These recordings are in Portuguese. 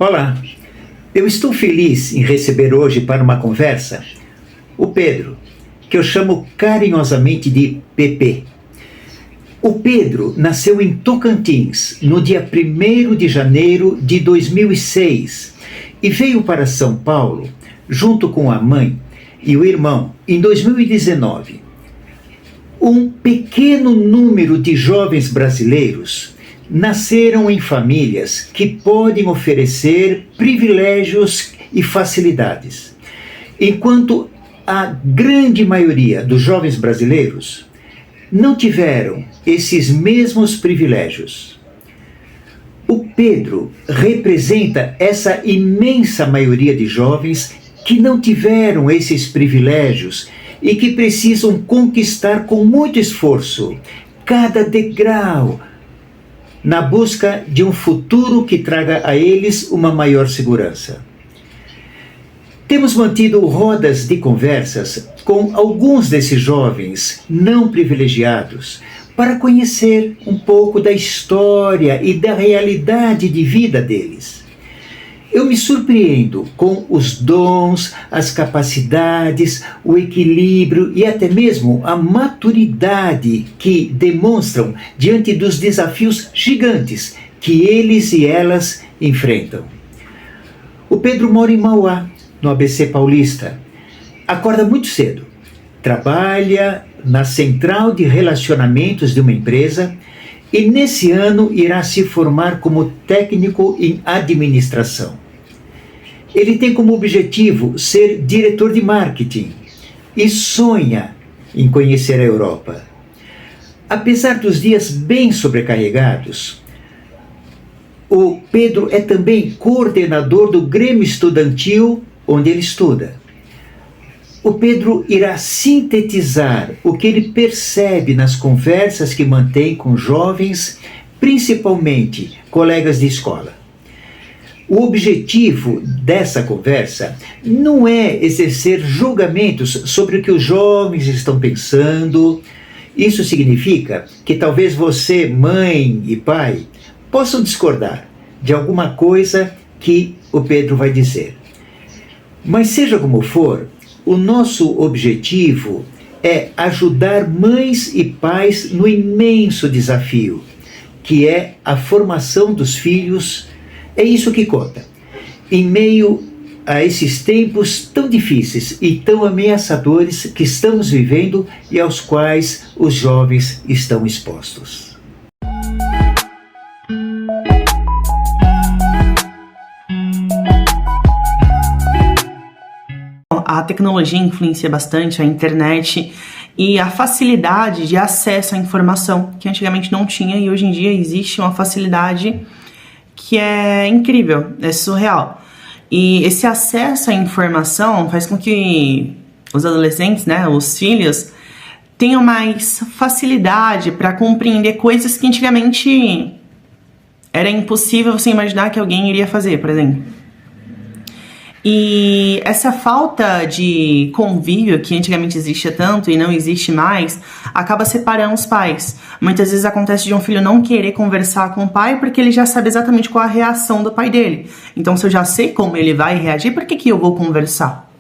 Olá, eu estou feliz em receber hoje para uma conversa o Pedro, que eu chamo carinhosamente de Pepe. O Pedro nasceu em Tocantins no dia 1º de janeiro de 2006 e veio para São Paulo junto com a mãe e o irmão em 2019. Um pequeno número de jovens brasileiros nasceram em famílias que podem oferecer privilégios e facilidades, enquanto a grande maioria dos jovens brasileiros não tiveram esses mesmos privilégios. O Pedro representa essa imensa maioria de jovens que não tiveram esses privilégios e que precisam conquistar com muito esforço cada degrau na busca de um futuro que traga a eles uma maior segurança. Temos mantido rodas de conversas com alguns desses jovens não privilegiados para conhecer um pouco da história e da realidade de vida deles. Eu me surpreendo com os dons, as capacidades, o equilíbrio e até mesmo a maturidade que demonstram diante dos desafios gigantes que eles e elas enfrentam. O Pedro mora em Mauá, no ABC Paulista. Acorda muito cedo, trabalha na central de relacionamentos de uma empresa e nesse ano irá se formar como técnico em administração. Ele tem como objetivo ser diretor de marketing e sonha em conhecer a Europa. Apesar dos dias bem sobrecarregados, o Pedro é também coordenador do Grêmio Estudantil onde ele estuda. O Pedro irá sintetizar o que ele percebe nas conversas que mantém com jovens, principalmente colegas de escola. O objetivo dessa conversa não é exercer julgamentos sobre o que os jovens estão pensando. Isso significa que talvez você, mãe e pai, possam discordar de alguma coisa que o Pedro vai dizer. Mas seja como for, o nosso objetivo é ajudar mães e pais no imenso desafio, que é a formação dos filhos. É isso que conta. Em meio a esses tempos tão difíceis e tão ameaçadores que estamos vivendo e aos quais os jovens estão expostos. A tecnologia influencia bastante a internet e a facilidade de acesso à informação, que antigamente não tinha e hoje em dia existe uma facilidade que é incrível, é surreal. E esse acesso à informação faz com que os adolescentes, os filhos, tenham mais facilidade para compreender coisas que antigamente era impossível você imaginar que alguém iria fazer, por exemplo. E essa falta de convívio que antigamente existia tanto e não existe mais, acaba separando os pais. Muitas vezes acontece de um filho não querer conversar com o pai porque ele já sabe exatamente qual a reação do pai dele. Então, se eu já sei como ele vai reagir, por que eu vou conversar?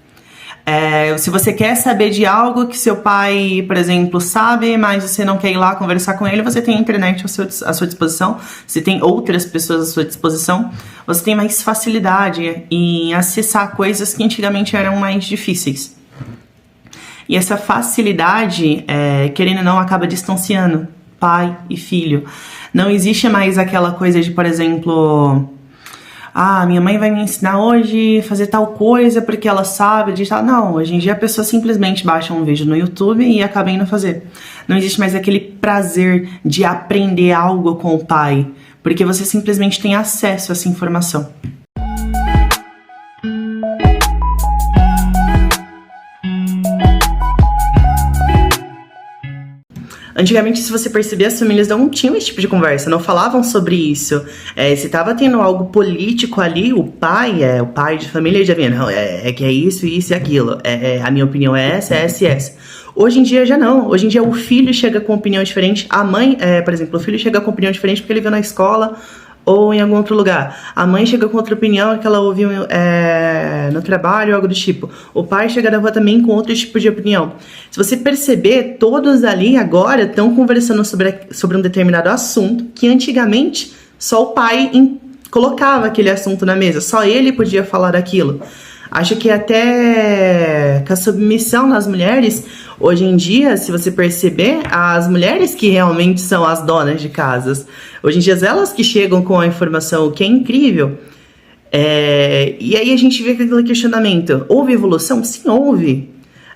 Se você quer saber de algo que seu pai, por exemplo, sabe, mas você não quer ir lá conversar com ele, você tem a internet à sua disposição, você tem outras pessoas à sua disposição, você tem mais facilidade em acessar coisas que antigamente eram mais difíceis. E essa facilidade, querendo ou não, acaba distanciando pai e filho. Não existe mais aquela coisa de, por exemplo, minha mãe vai me ensinar hoje a fazer tal coisa porque ela sabe de tal. Não, hoje em dia a pessoa simplesmente baixa um vídeo no YouTube e acaba indo fazer. Não existe mais aquele prazer de aprender algo com o pai, porque você simplesmente tem acesso a essa informação. Antigamente, se você perceber, as famílias não tinham esse tipo de conversa, não falavam sobre isso. Se estava tendo algo político ali, o pai de família, já vinha, não, que é isso, isso e aquilo. A minha opinião é essa, essa e essa. Hoje em dia já não. Hoje em dia o filho chega com opinião diferente. A mãe, por exemplo, o filho chega com opinião diferente porque ele viu na escola ou em algum outro lugar. A mãe chega com outra opinião que ela ouviu no trabalho, algo do tipo. O pai chega da rua também com outro tipo de opinião. Se você perceber, todos ali agora estão conversando sobre um determinado assunto que antigamente só o pai colocava aquele assunto na mesa, só ele podia falar daquilo. Acho que até com a submissão das mulheres, hoje em dia, se você perceber, as mulheres que realmente são as donas de casas. Hoje em dia, elas que chegam com a informação, o que é incrível. E aí a gente vê aquele questionamento. Houve evolução? Sim, houve.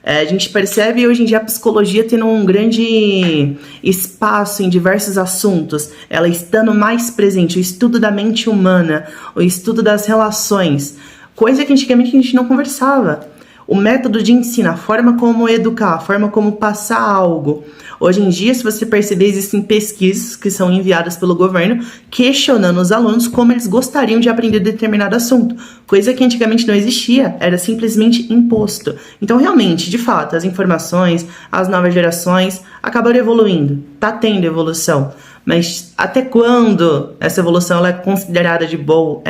A gente percebe hoje em dia a psicologia tendo um grande espaço em diversos assuntos, ela estando mais presente, o estudo da mente humana, o estudo das relações, coisa que antigamente a gente não conversava. O método de ensino, a forma como educar, a forma como passar algo. Hoje em dia, se você perceber, existem pesquisas que são enviadas pelo governo questionando os alunos como eles gostariam de aprender determinado assunto. Coisa que antigamente não existia, era simplesmente imposto. Então, realmente, de fato, as informações, as novas gerações acabaram evoluindo. Tá tendo evolução. Mas até quando essa evolução ela é considerada de bom?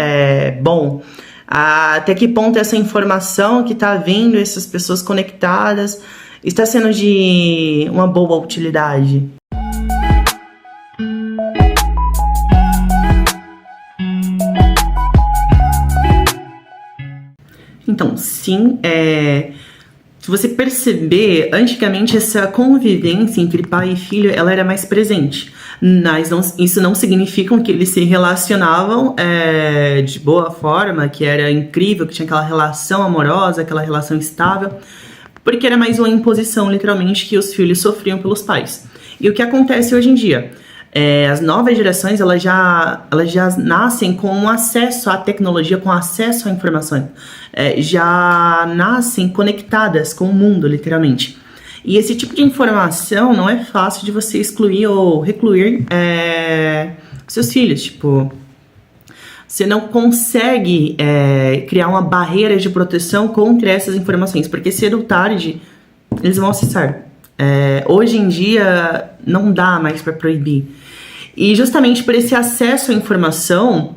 Até que ponto essa informação que está vindo, essas pessoas conectadas, está sendo de uma boa utilidade? Então, sim, se você perceber, antigamente essa convivência entre pai e filho, ela era mais presente. Mas isso não significa que eles se relacionavam de boa forma, que era incrível, que tinha aquela relação amorosa, aquela relação estável, porque era mais uma imposição, literalmente, que os filhos sofriam pelos pais. E o que acontece hoje em dia? As novas gerações, elas já nascem com um acesso à tecnologia, com acesso à informação. Já nascem conectadas com o mundo, literalmente. E esse tipo de informação não é fácil de você excluir ou recluir seus filhos. Tipo, você não consegue criar uma barreira de proteção contra essas informações, porque cedo ou tarde eles vão acessar. Hoje em dia não dá mais para proibir. E justamente por esse acesso à informação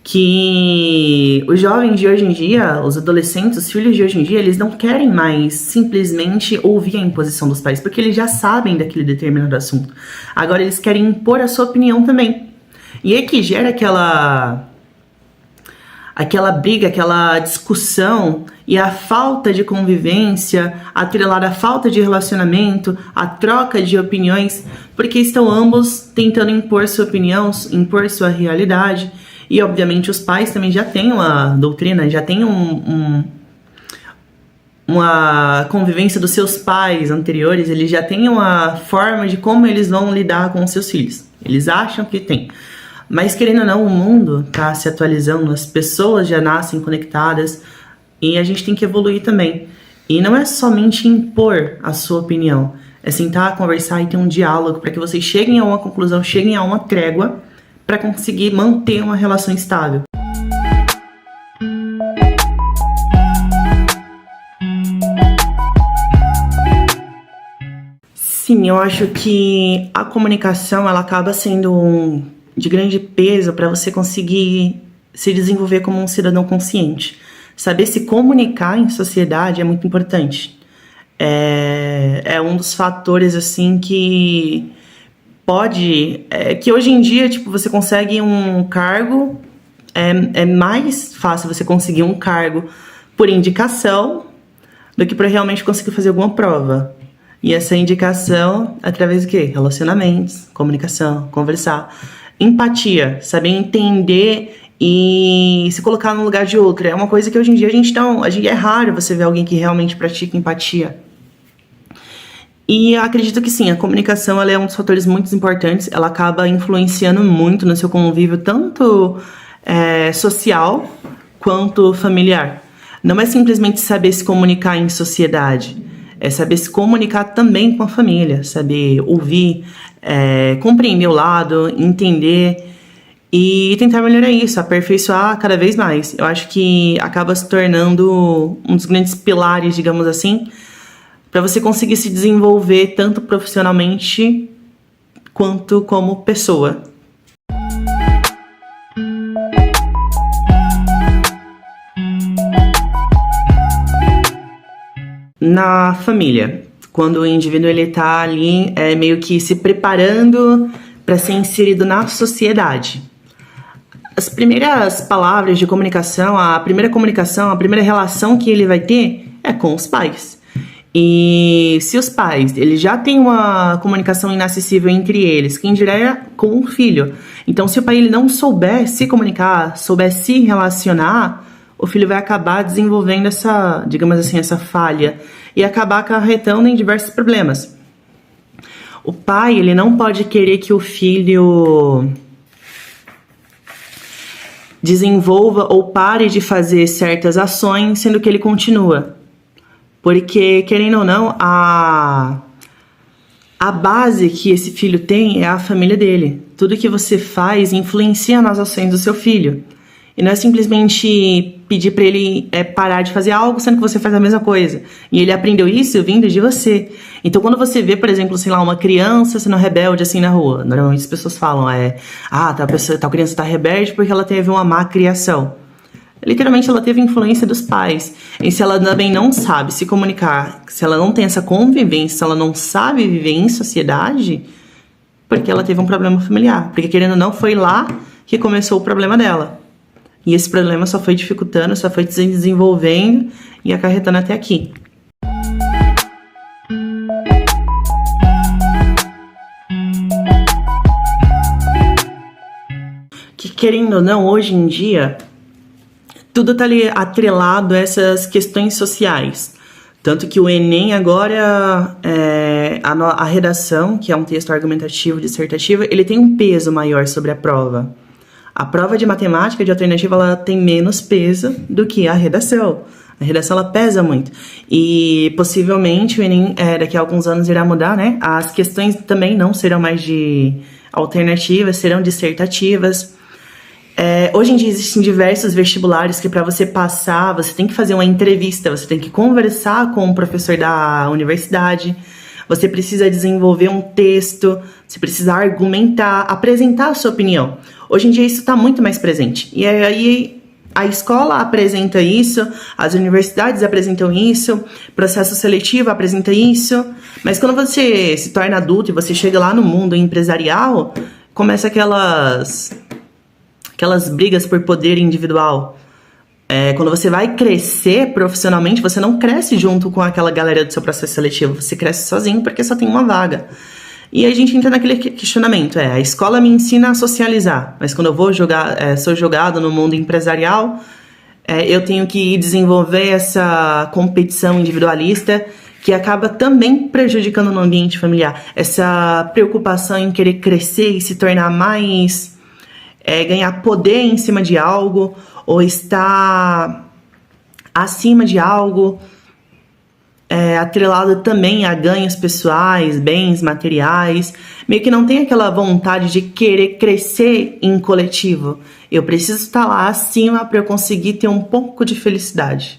que os jovens de hoje em dia, os adolescentes, os filhos de hoje em dia, eles não querem mais simplesmente ouvir a imposição dos pais, porque eles já sabem daquele determinado assunto. Agora eles querem impor a sua opinião também. E é que gera aquela briga, aquela discussão e a falta de convivência, atrelada à falta de relacionamento, a troca de opiniões, porque estão ambos tentando impor sua opinião, impor sua realidade. E, obviamente, os pais também já têm uma doutrina, já têm uma convivência dos seus pais anteriores, eles já têm uma forma de como eles vão lidar com os seus filhos. Eles acham que tem. Mas, querendo ou não, o mundo está se atualizando, as pessoas já nascem conectadas e a gente tem que evoluir também. E não é somente impor a sua opinião, é sentar, conversar e ter um diálogo para que vocês cheguem a uma conclusão, cheguem a uma trégua, para conseguir manter uma relação estável. Sim, eu acho que a comunicação ela acaba sendo de grande peso para você conseguir se desenvolver como um cidadão consciente. Saber se comunicar em sociedade é muito importante. É um dos fatores assim que que hoje em dia, tipo, você consegue um cargo, é mais fácil você conseguir um cargo por indicação do que para realmente conseguir fazer alguma prova. E essa indicação, através do quê? Relacionamentos, comunicação, conversar, empatia, saber entender e se colocar no lugar de outro. É uma coisa que hoje em dia é raro você ver alguém que realmente pratica empatia. E eu acredito que sim, a comunicação ela é um dos fatores muito importantes, ela acaba influenciando muito no seu convívio, tanto social quanto familiar. Não é simplesmente saber se comunicar em sociedade, é saber se comunicar também com a família, saber ouvir, compreender o lado, entender e tentar melhorar isso, aperfeiçoar cada vez mais. Eu acho que acaba se tornando um dos grandes pilares, digamos assim, para você conseguir se desenvolver tanto profissionalmente quanto como pessoa. na família, quando o indivíduo ele tá ali meio que se preparando para ser inserido na sociedade. As primeiras palavras de comunicação, a primeira relação que ele vai ter é com os pais. E se os pais eles já têm uma comunicação inacessível entre eles, quem dirá é com o filho. Então, se o pai ele não souber se comunicar, souber se relacionar, o filho vai acabar desenvolvendo essa, digamos assim, essa falha e acabar acarretando em diversos problemas. O pai ele não pode querer que o filho desenvolva ou pare de fazer certas ações, sendo que ele continua. Porque, querendo ou não, a base que esse filho tem é a família dele. Tudo que você faz influencia nas ações do seu filho. E não é simplesmente pedir para ele parar de fazer algo, sendo que você faz a mesma coisa. E ele aprendeu isso vindo de você. Então, quando você vê, por exemplo, sei lá, uma criança sendo rebelde assim na rua, normalmente as pessoas falam, tal criança está rebelde porque ela teve uma má criação. Literalmente, ela teve influência dos pais. E se ela também não sabe se comunicar, se ela não tem essa convivência, se ela não sabe viver em sociedade, porque ela teve um problema familiar. Porque, querendo ou não, foi lá que começou o problema dela. E esse problema só foi dificultando, só foi se desenvolvendo e acarretando até aqui. Que, querendo ou não, hoje em dia, tudo está ali atrelado a essas questões sociais. Tanto que o Enem agora, a redação, que é um texto argumentativo, dissertativo, ele tem um peso maior sobre a prova. A prova de matemática, de alternativa, ela tem menos peso do que a redação. A redação, ela pesa muito. E, possivelmente, o Enem, daqui a alguns anos, irá mudar, né? As questões também não serão mais de alternativas, serão dissertativas. Hoje em dia existem diversos vestibulares que para você passar, você tem que fazer uma entrevista, você tem que conversar com o professor da universidade, você precisa desenvolver um texto, você precisa argumentar, apresentar a sua opinião. Hoje em dia isso está muito mais presente. E aí a escola apresenta isso, as universidades apresentam isso, processo seletivo apresenta isso, mas quando você se torna adulto e você chega lá no mundo empresarial, começa aquelas brigas por poder individual. Quando você vai crescer profissionalmente, você não cresce junto com aquela galera do seu processo seletivo, você cresce sozinho porque só tem uma vaga. E aí a gente entra naquele questionamento, a escola me ensina a socializar, mas quando eu vou sou jogado no mundo empresarial, eu tenho que desenvolver essa competição individualista que acaba também prejudicando no ambiente familiar. Essa preocupação em querer crescer e se tornar mais... ganhar poder em cima de algo, ou estar acima de algo, atrelado também a ganhos pessoais, bens materiais, meio que não tem aquela vontade de querer crescer em coletivo. Eu preciso estar lá acima para eu conseguir ter um pouco de felicidade.